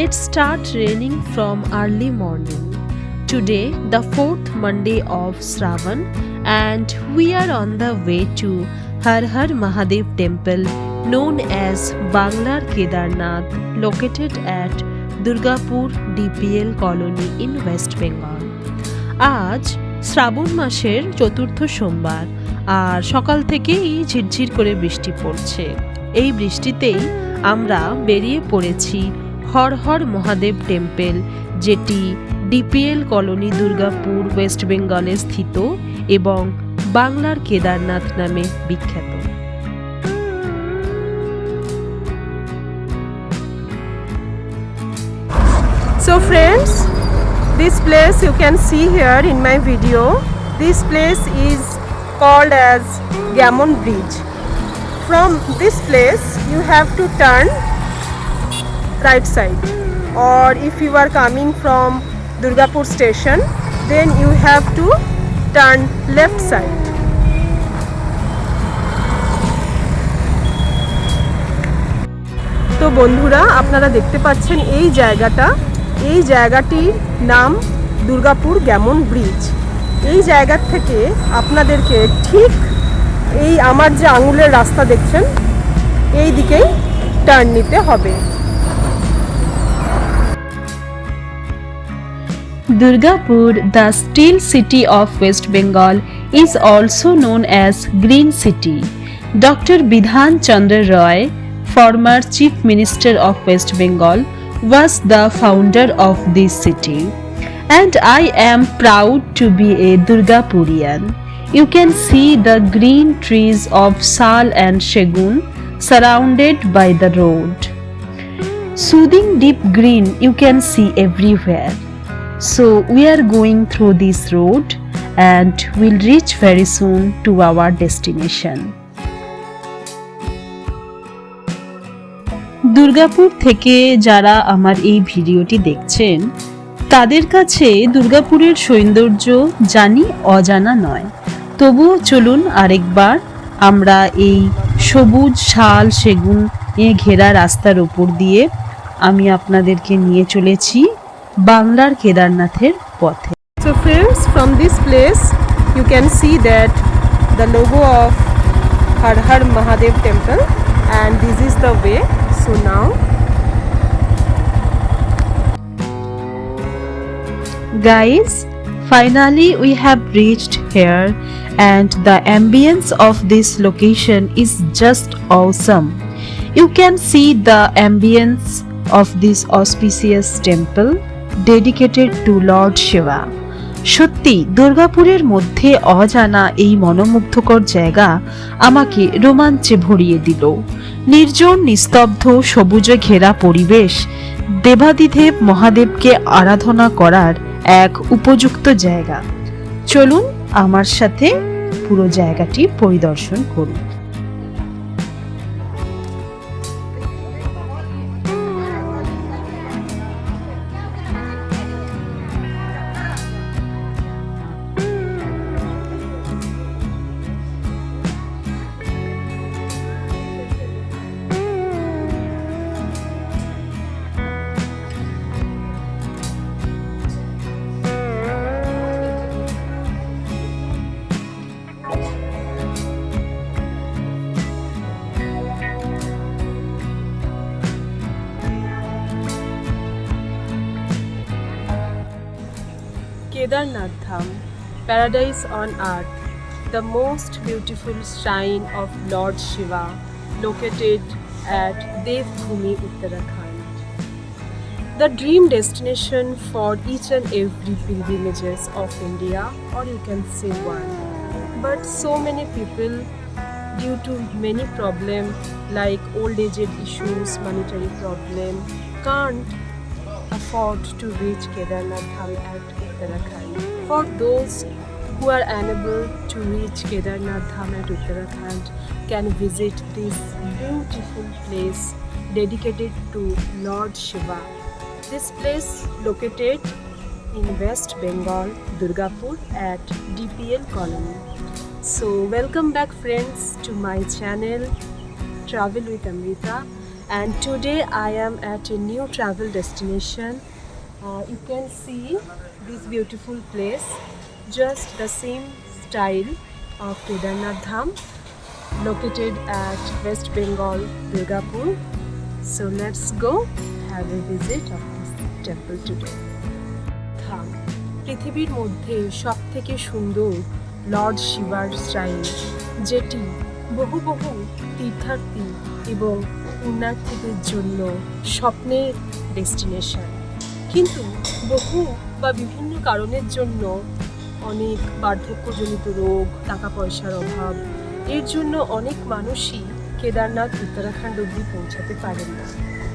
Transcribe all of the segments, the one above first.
It starts raining from early morning. Today, the fourth Monday of Shravan, and we are on the way to Har Har Mahadev temple known as Banglar Kedarnath, located at Durgapur DPL Colony in West Bengal. আজ শ্রাবণ মাসের চতুর্থ সোমবার আর সকাল থেকেই ঝিরঝির করে বৃষ্টি পড়ছে। এই বৃষ্টিতেই আমরা বেরিয়ে পড়েছি হর হর মহাদেব টেম্পল, যেটি ডিপিএল কলোনি দুর্গাপুর ওয়েস্ট বেঙ্গলে স্থিত এবং বাংলার কেদারনাথ নামে বিখ্যাত। So friends, this place you can see here in my video. This place is called as Gamon Bridge. From this place you have to turn right side, or if you are coming from Durgapur station, then you have to turn left side. তো বন্ধুরা, আপনারা দেখতে পাচ্ছেন এই জায়গাটির নাম Durgapur Gammon bridge. এই জায়গা থেকে আপনাদেরকে ঠিক এই আমার যে আঙুলের রাস্তা দেখছেন এই দিকেই টার্ন নিতে হবে। Durgapur, the steel city of West Bengal, is also known as Green City. Dr. Bidhan Chandra Roy, former Chief Minister of West Bengal, was the founder of this city. And I am proud to be a Durgapurian. You can see the green trees of Sal and Shegun surrounded by the road. Soothing deep green you can see everywhere. So we are going through this road and we'll reach very soon to our destination. Durgapur থেকে যারা আমার এই ভিডিওটি দেখছেন তাদের কাছে দুর্গাপুরের সৌন্দর্য জানি অজানা নয়, তবুও চলুন আরেকবার আমরা এই সবুজ শাল সেগুন ঘেরা রাস্তার উপর দিয়ে আমি আপনাদেরকে নিয়ে চলেছি বাংলার কেদারনাথের পথে। So friends, from this place you can see that the logo of Har Har Mahadev temple, and this is the way. So now guys, finally we have reached here and the ambience of this location is just awesome. You can see the ambience of this auspicious temple dedicated to Lord Shiva. সত্যি দুর্গাপুরের মধ্যে অজানা এই মনোমুগ্ধকর জায়গা আমাকে রোমাঞ্চে ভরিয়ে দিল। নির্জন নিস্তব্ধ সবুজে ঘেরা পরিবেশ দেবাদিদেব মহাদেবকে আরাধনা করার এক উপযুক্ত জায়গা। চলুন আমার সাথে পুরো জায়গাটি পরিদর্শন করুন। Kedarnath Dham, paradise on earth, the most beautiful shrine of Lord Shiva, located at Devbhumi, Uttarakhand. The dream destination for each and every pilgrimages of India, or you can say one. But so many people, due to many problems like old age issues, monetary problem, can't afford to reach Kedarnath Dham at Uttarakhand. For those who are unable to reach Kedarnath Dham at Uttarakhand can visit this beautiful place dedicated to Lord Shiva. This place located in West Bengal, Durgapur at DPL Colony. So welcome back friends to my channel Travel with Amrita, and today I am at a new travel destination. You can see this beautiful place, just the same style of Kedarnath Dham, located at West Bengal, Durgapur. So let's go have a visit of this temple today. ধাম পৃথিবীর মধ্যে সবথেকে সুন্দর Lord শিবার shrine, যেটি বহু বহু তীর্থার্থী এবং পুণ্যার্থীদের জন্য স্বপ্নের ডেস্টিনেশন। কিন্তু বহু বা বিভিন্ন কারণের জন্য, অনেক বার্ধক্যজনিত রোগ, টাকা পয়সার অভাব, এর জন্য অনেক মানুষই কেদারনাথ উত্তরাখণ্ড অবধি পৌঁছাতে পারেন না।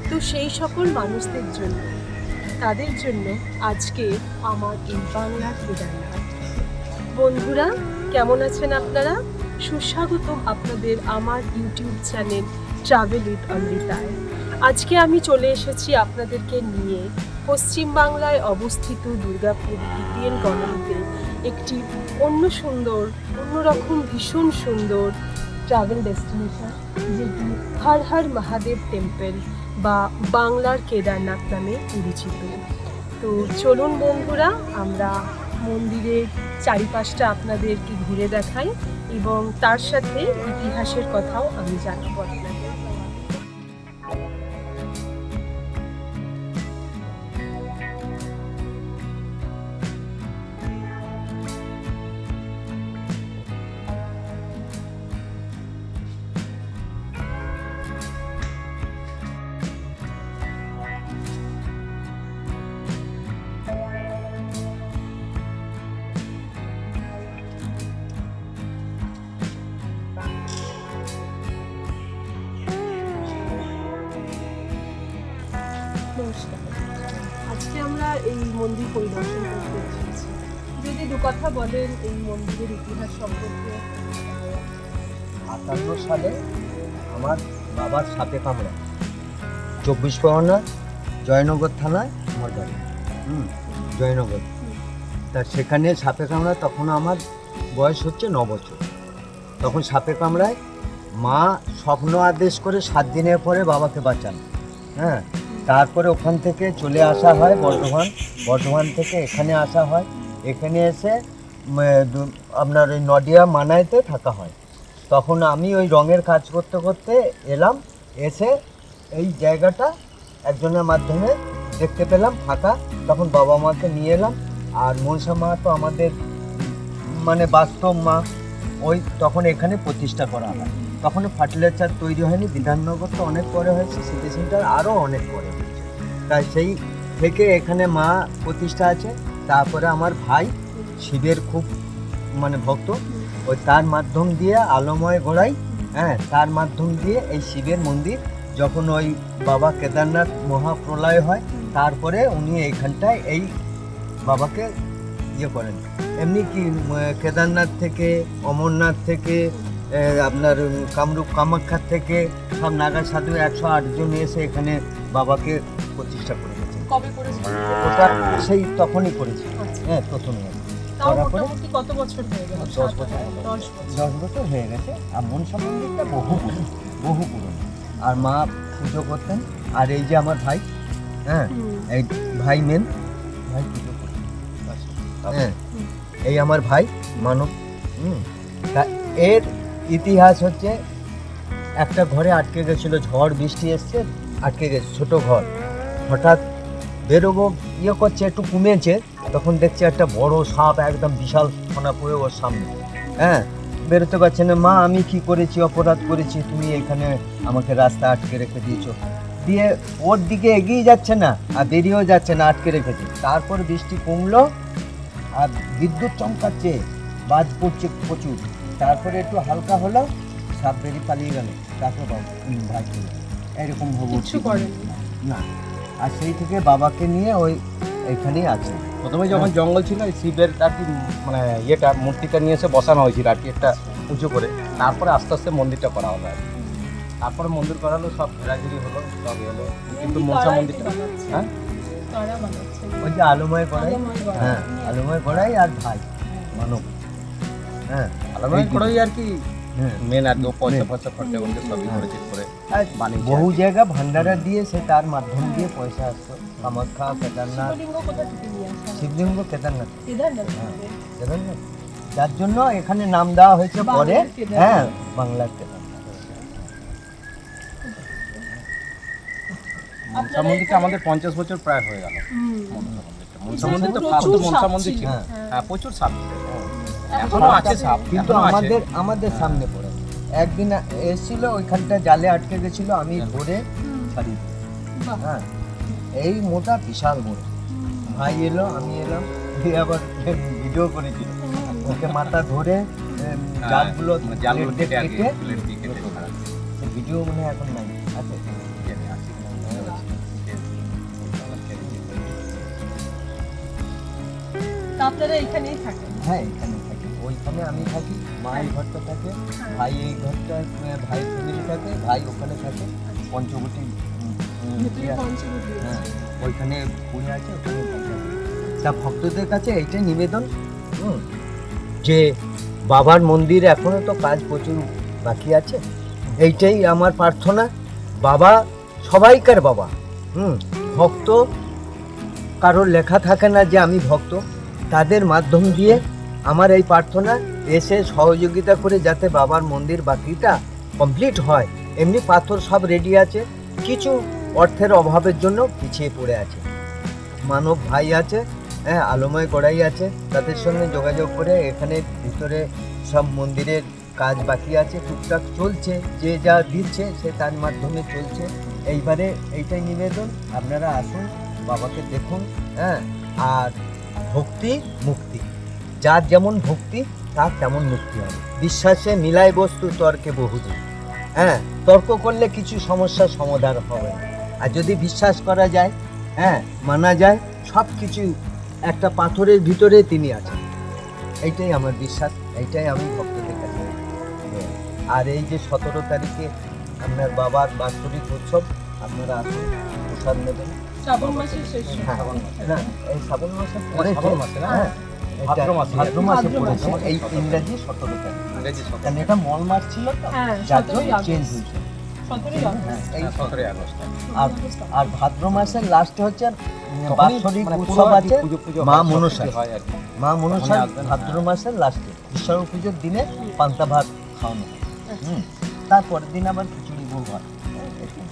তো সেই সকল মানুষদের জন্য, তাদের জন্য আজকে আমার এই বাংলার কেদারনাথ। বন্ধুরা, কেমন আছেন আপনারা? সুস্বাগতম আপনাদের আমার ইউটিউব চ্যানেল ট্রাভেল উইথ অমৃতায়। আজকে আমি চলে এসেছি আপনাদেরকে নিয়ে পশ্চিমবাংলায় অবস্থিত দুর্গাপুর ডিপিএল কলোনিতে একটি অন্যরকম ভীষণ সুন্দর ট্রাভেল ডেস্টিনেশন, যেটি হর হর মহাদেব টেম্পল বা বাংলার কেদারনাথ নামে পরিচিত। তো চলুন বন্ধুরা, আমরা মন্দিরের চারিপাশটা আপনাদেরকে ঘুরে দেখাই এবং তার সাথে ইতিহাসের কথাও আমি জানাবো আপনাদের। আজকে আমরা এই মন্দির পরিদর্শন করতে এসেছি। যদি দু কথা বলেন এই মন্দিরের ইতিহাস সম্পর্কে। 58 সালে আমার বাবার সাপে কামড়া, 24 পরগনা জয়নগর থানায় আমার বাড়ি। জয়নগর। তা সেখানে সাপে কামড়া, তখন আমার বয়স হচ্ছে 9 বছর। তখন সাপে কামড়ায় মা স্বপ্ন আদেশ করে 7 দিনের পরে বাবাকে বাঁচান। হ্যাঁ, তারপরে ওখান থেকে চলে আসা হয় বর্ধমান থেকে এখানে আসা হয়। এখানে এসে আপনার ওই নডিয়া মানাইতে থাকা হয়। তখন আমি ওই রঙের কাজ করতে করতে এলাম, এসে এই জায়গাটা একজনের মাধ্যমে দেখতে পেলাম ফাঁকা। তখন বাবা মাকে নিয়ে এলাম। আর মনসা মা তো আমাদের মানে বাস্তব মা, ওই তখন এখানে প্রতিষ্ঠা করা হয়। তখন ফার্টিলাইজার তৈরি হয়নি, বিধাননগর তো অনেক পরে হয়েছে, সিটি সেন্টার আরও অনেক পরে হয়েছে। তাই সেই থেকে এখানে মা প্রতিষ্ঠা আছে। তারপরে আমার ভাই শিবের খুব মানে ভক্ত, ওই তার মাধ্যম দিয়ে আলোময় গোড়াই, হ্যাঁ, তার মাধ্যম দিয়ে এই শিবের মন্দির। যখন ওই বাবা কেদারনাথ মহাপ্রলয় হয়, তারপরে উনি এইখানটায় এই বাবাকে ইয়ে করেন। এমনি কি কেদারনাথ থেকে, অমরনাথ থেকে, আপনার কামরূপ কামাখ্যার থেকে সব নাগা সাধু 108 জন এসে এখানে বাবাকে প্রতিষ্ঠা করে গেছে। কবে করেছেন? ওটা সেই তখনই করেছে। হ্যাঁ, প্রথমে কত বছর হয়ে গেল? 10 বছর হয়ে গেছে। আর মনসা মন্দিরটা বহু পুরনো। আর মা পুজো করতেন। আর এই যে আমার ভাই, হ্যাঁ, এই ভাই মেন ভাই পুজো করতেন। হ্যাঁ, এই আমার ভাই মানব। তা এর ইতিহাস হচ্ছে, একটা ঘরে আটকে গেছিলো, ঝড় বৃষ্টি এসছে, আটকে গেছে ছোট ঘর। হঠাৎ বেরোবো ইয়ে করছে, একটু কমেছে, তখন দেখছে একটা বড় সাপ, একদম বিশাল ফোনা পড়ে ওর সামনে। হ্যাঁ, বেরোতে পারছে না। মা, আমি কি করেছি, অপরাধ করেছি, তুমি এখানে আমাকে রাস্তা আটকে রেখে দিয়েছো। দিয়ে ওর দিকে এগিয়ে যাচ্ছে না, আর বেরিয়েও যাচ্ছে না, আটকে রেখেছে। তারপর বৃষ্টি কমলো, আর বিদ্যুৎ চমকাচ্ছে, বাজ পড়ছে প্রচুর। তারপরে একটু হালকা হলো, সাপ বেরিয়ে পালিয়ে গেল। তারপর ভাই এরকম কিছু করেন না। আর সেই থেকে বাবাকে নিয়ে ওই এখানেই আছে। প্রথমে যখন জঙ্গল ছিল, শিবের আর কি মানে ইয়েটা মূর্তিটা নিয়ে এসে বসানো হয়েছিল আর কি, একটা উঁচু করে। তারপরে আস্তে আস্তে মন্দিরটা করা হলো আর কি। তারপরে মন্দির করা হলো, সব ঘেরাঘিরি হলো, সব হলো। কিন্তু মনসা মন্দিরটা, হ্যাঁ, ওই যে আলোময় গড়াই, হ্যাঁ, আলোময় গড়াই আর ভাই মানব। হ্যাঁ, আলাদা করেই আর কি হ্যাঁ। মেন একদম পয়সা খরচা করতে সবই করেছে করে আর বানিয়েছে বহু আর কি। জায়গা ভান্ডারা দিয়ে সে তার মাধ্যম দিয়ে পয়সা আসতো, কামাখ্যা, কেদারনাথ, শিবলিঙ্গ কোথা থেকে নিয়ে আসা হয়? শিবলিঙ্গ কেদারনাথ, কেদারনাথ হ্যাঁ। থেকে। কেদারনাথ, যার জন্য এখানে নাম দেওয়া হয়েছে পরে, বাংলার কেদারনাথ। হ্যাঁ, বাংলার কেদারনাথ। মনসা মন্দিরটা আমাদের 50 বছর প্রায় হয়ে গেল। মনসা মন্দিরটা ফার্স্ট প্রচুর মনসা সাপ মন্দির ছিল। ছিল। হ্যাঁ। হ্যাঁ প্রচুর সাপ ছিল। এখনো এখনো আছে আছে। সাপ, কিন্তু এখনো আছে। আমাদের সামনে পড়ে একদিন এসেছিল, ওইখানটা জালে আটকে গেছিল, আমি ধরে ছাড়িয়ে দিই। বাহ। হ্যাঁ, এই মোটা বিশাল বড়। ভাই এলো, আমি এলাম, দিয়ে আবার ভিডিও করেছিল, ওকে মাথা ধরে জালগুলো মানে জালগুলো প্লেট দিয়ে কেটে কেটে প্লেট দিয়ে কেটে ছাড়া। সে ভিডিও মনে হয় এখন নাই, আছে। তা আপনারা এখানেই থাকেন? হ্যাঁ, এখানে থাকি, ওইখানে আমি থাকি, মা এই ঘরটা থাকে, ভাই এই ঘরটা, ভাই ফ্যামিলি থাকে, ভাই ওখানে থাকে, পঞ্চবটী ভিতরে পঞ্চবটী আছে। হ্যাঁ, ওইখানে পুজো আছে, ওখানে থাকে। তা ভক্তদের কাছে এইটাই নিবেদন, যে বাবার মন্দির এখনো তো কাজ প্রচুর বাকি আছে, এইটাই আমার প্রার্থনা। বাবা সবাইকার বাবা, ভক্ত কারোর লেখা থাকে না যে আমি ভক্ত, তাদের মাধ্যম দিয়ে আমার এই প্রার্থনা, এসে সহযোগিতা করে যাতে বাবার মন্দির বাকিটা কমপ্লিট হয়। এমনি পাথর সব রেডি আছে, কিছু অর্থের অভাবের জন্য পিছিয়ে পড়ে আছে। মানব ভাই আছে, হ্যাঁ, আলোময় গড়াই আছে, তাদের সঙ্গে যোগাযোগ করে এখানে ভিতরে সব মন্দিরের কাজ বাকি আছে, টুকটাক চলছে, যে যা দিচ্ছে সে তার মাধ্যমে চলছে। এইবারে এইটাই নিবেদন, আপনারা আসুন, বাবাকে দেখুন, হ্যাঁ। আর ভক্তি মুক্তি, যার যেমন ভক্তি তার তেমন মুক্তি হবে। বিশ্বাসে মিলাই বস্তু তর্কে বহুদূর, হ্যাঁ, তর্ক করলে কিছু সমস্যার সমাধান হবে না। আর যদি বিশ্বাস করা যায়, হ্যাঁ, মানা যায়, সব কিছু একটা পাথরের ভিতরে তিনি আছেন, এইটাই আমার বিশ্বাস, এইটাই আমি ভক্তদের কাছে বলি। আর এই যে 17 তারিখে আপনার বাবার বাৎসরিক উৎসব, আপনারা আসুন, প্রসাদ নেবেন। শ্রাবণ মাসের শেষ হ্যাঁ, না, এই শ্রাবণ মাসে পড়েছে, শ্রাবণ মাসে না? হ্যাঁ, এটা ভাদ্র মাসে। ভাদ্র মাসে ভাদ্র পড়েছে, মাসে। এই ইংরাজি 17 তারিখ, ইংরেজি কারণ এটা মল মাস ছিল তো, হ্যাঁ, যার 17ই জন্য চেঞ্জ আগস্ট। হয়েছে। 17ই আগস্ট। হ্যাঁ, এই 17 আগস্ট। আর ভাদ্র মাসের লাস্টে হচ্ছে তখনই বাৎসরিক মানে উৎসব পুরো আর কি আছে, পুজো মা হয়, সব মনসা, কিছু হয় আর কি। মা মনসা তখনই আসবেন, ভাদ্র হ্যাঁ। মাসের লাস্টে বিশ্বকর্মা পুজোর দিনে পান্তা ভাত খাওয়ানো হয়। তারপরের দিন আবার খিচুড়ি ভোগ হয়।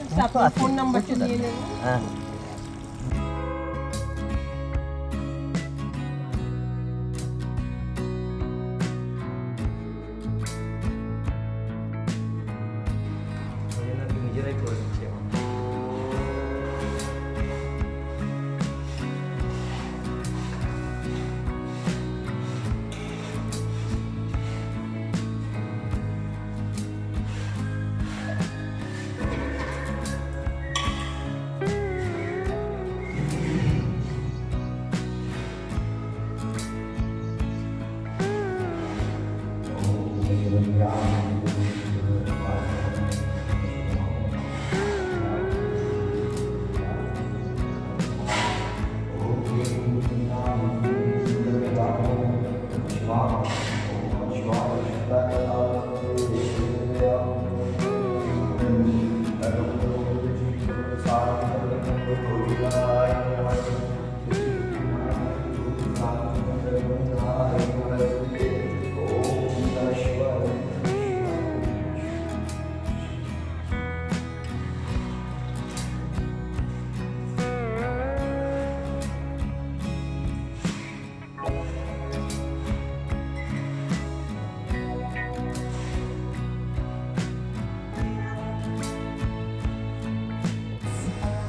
আচ্ছা, আপনার ফোন নাম্বারটা নিয়ে নেবেন। হ্যাঁ। নিজেরাই করে দিচ্ছি এখন।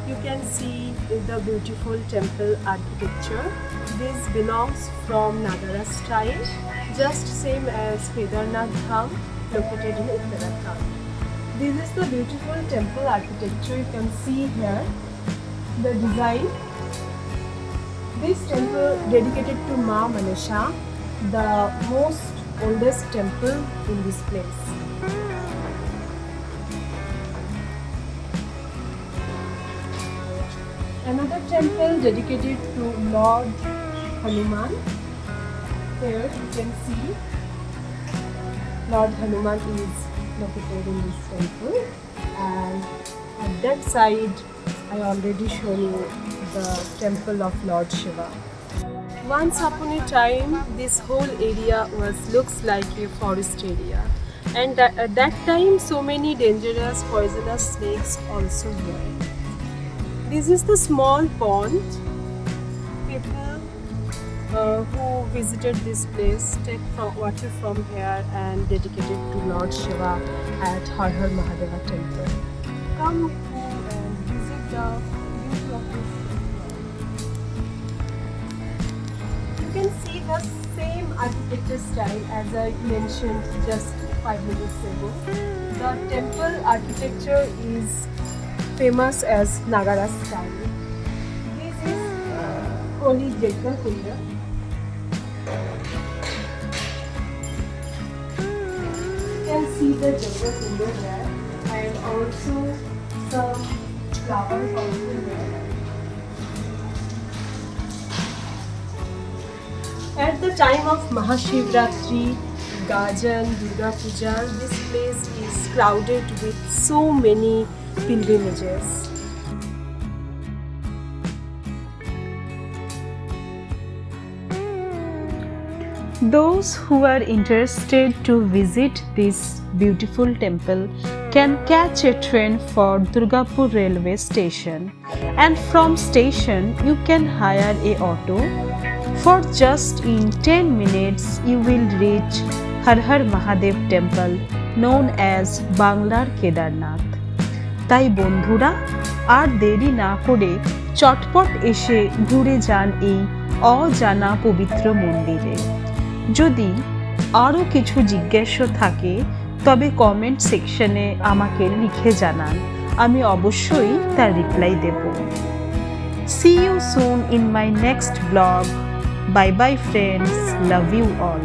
You can see the beautiful temple architecture. This belongs from Nagara style, just same as Kedarnath Dham located in Uttarakhand. This is the beautiful temple architecture. You can see here the design. This temple dedicated to Ma Manisha, the most oldest temple in this place. Another temple dedicated to Lord Hanuman. Here you can see Lord Hanuman is located in this temple, and at that side I already shown you the temple of Lord Shiva. Once upon a time, this whole area looks like a forest area, and at that time so many dangerous poisonous snakes also were. This is the small pond. People who visited this place take water from here and dedicate it to Lord Shiva at Har Har Mahadev temple. Come and visit the beauty of this temple. You can see the same architecture style as I mentioned just 5 minutes ago. The temple architecture is famous as Nagara style. This is Holy Durgapur. You can see the Durgapur there, and also some flowers also there. At the time of Mahashivratri, Gajan, Durga Puja, this place is crowded with so many pilgrimages. Those who are interested to visit this beautiful temple can catch a train for Durgapur railway station, and from station you can hire a auto. For just in 10 minutes you will reach Har Har Mahadev temple known as Banglar Kedarnath. তাই বন্ধুরা আর দেরি না করে চটপট এসে ঘুরে যান এই অজানা পবিত্র মন্দিরে। যদি আরও কিছু জিজ্ঞাসা থাকে তবে কমেন্ট সেকশনে আমাকে লিখে জানান, আমি অবশ্যই তার রিপ্লাই দেব। See you soon in my next vlog. Bye bye friends, love you all.